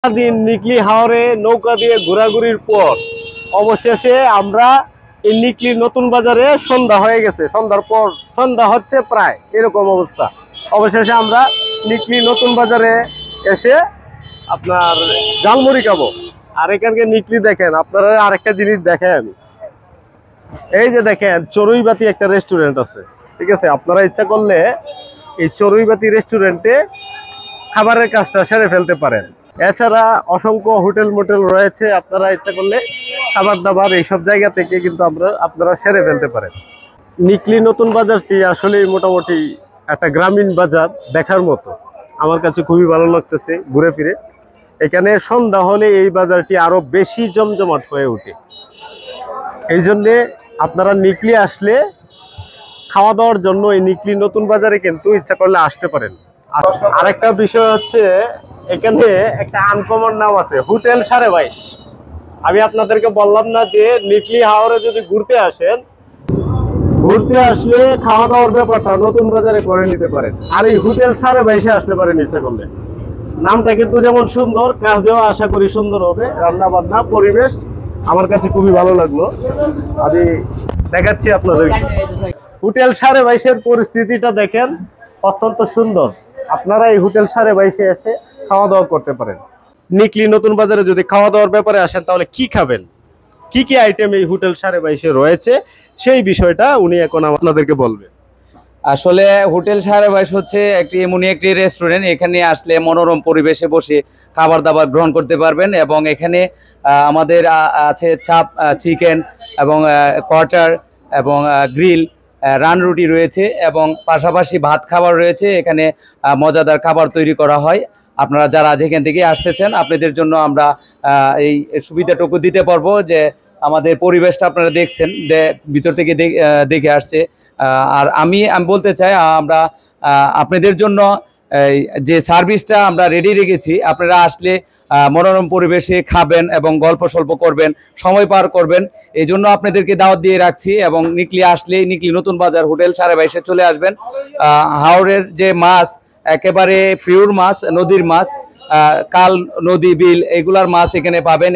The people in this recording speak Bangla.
দিন নিকলি হাওরে নৌকা দিয়ে ঘোরাঘুরির পর অবশেষে আমরা এই নিকলি নতুন বাজারে সন্ধ্যা হয়ে গেছে। সন্ধ্যার পর সন্ধ্যা হচ্ছে প্রায় এরকম অবস্থা। অবশেষে আমরা নিকলি নতুন বাজারে এসে আপনার জালমুড়ি খাবো। আর এখানকে নিকলি দেখেন, আপনারা আরেকটা জিনিস দেখেন, এই যে দেখেন চড়ুইবাতি একটা রেস্টুরেন্ট আছে, ঠিক আছে? আপনারা ইচ্ছা করলে এই চড়ুইবাতি রেস্টুরেন্টে খাবারের কাজটা সেরে ফেলতে পারেন। এছাড়া অসংখ্য হোটেল মোটেল রয়েছে, আপনারা ইচ্ছা করলে খাবার দাবার এইসব জায়গা থেকে কিন্তু আপনারা সেরে ফেলতে পারেন। নিকলি নতুন বাজারটি আসলে মোটামুটি একটা গ্রামীণ বাজার দেখার মতো। আমার কাছে খুবই ভালো লাগতেছে ঘুরে ফিরে। এখানে সন্ধ্যা হলে এই বাজারটি আরো বেশি জমজমাট হয়ে ওঠে। এই জন্যে আপনারা নিকলি আসলে খাওয়া দাওয়ার জন্য এই নিকলি নতুন বাজারে কিন্তু ইচ্ছা করলে আসতে পারেন। আরেকটা বিষয় হচ্ছে, এখানে একটা আনকমন নাম আছে, হোটেল 22.5। আমি আপনাদেরকে বললাম না যে নিকলি হাওরে যদি ঘুরতে আসলে খাওয়া দাওয়ার ব্যাপারটা নতুন বাজারে করে নিতে পারেন, আর এই হোটেল 22.5 আসতে পারেন ইচ্ছা করলে। নামটা কিন্তু যেমন সুন্দর, কাজেও আশা করি সুন্দর হবে। রান্না বান্না পরিবেশ আমার কাছে খুবই ভালো লাগলো। আমি দেখাচ্ছি আপনাদেরকে হোটেল 22.5-এর পরিস্থিতিটা দেখেন, অত্যন্ত সুন্দর। আপনারা এই হোটেল 22.5-এ এসে খাওয়া দাওয়া করতে পারেন। নিকলি নতুন বাজারে যদি খাওয়া দাওয়ার ব্যাপারে আসেন, তাহলে কি খাবেন, কি কি আইটেম এই হোটেল 22.5-এ রয়েছে, সেই বিষয়টা উনি এখন আপনাদেরকে বলবেন। আসলে হোটেল 22.5 হচ্ছে এমনই একটি রেস্টুরেন্ট। এখানে আসলে মনোরম পরিবেশে বসে খাবার দাবার গ্রহণ করতে পারবেন। এবং এখানে আমাদের আছে চাপ, চিকেন এবং কোয়ার্টার এবং গ্রিল, রান রুটি রয়েছে এবং পাশাপাশি ভাত খাবার রয়েছে। এখানে মজাদার খাবার তৈরি করা হয়। আপনারা যারা যেখান থেকে আসতেছেন, আপনাদের জন্য আমরা এই সুবিধাটুকু দিতে পারবো যে আমাদের পরিবেশটা আপনারা দেখছেন, ভিতর থেকে দেখে আসছে। আর আমি বলতে চাই, আমরা আপনাদের জন্য যে সার্ভিসটা আমরা রেডি রেখেছি, আপনারা আসলে মনোরম পরিবেশে খাবেন এবং গল্প সল্প করবেন, সময় পার করবেন। এই জন্য আপনাদেরকে দাওয়াত দিয়ে রাখছি। এবং নিকলি আসলে নিকলি নতুন বাজার হোটেল 22.5-এ চলে আসবেন। হাওরের যে মাছ, একেবারে ফিউর মাছ, নদীর মাছ, কাল নদী বিল, এগুলার মাছ এখানে পাবেন।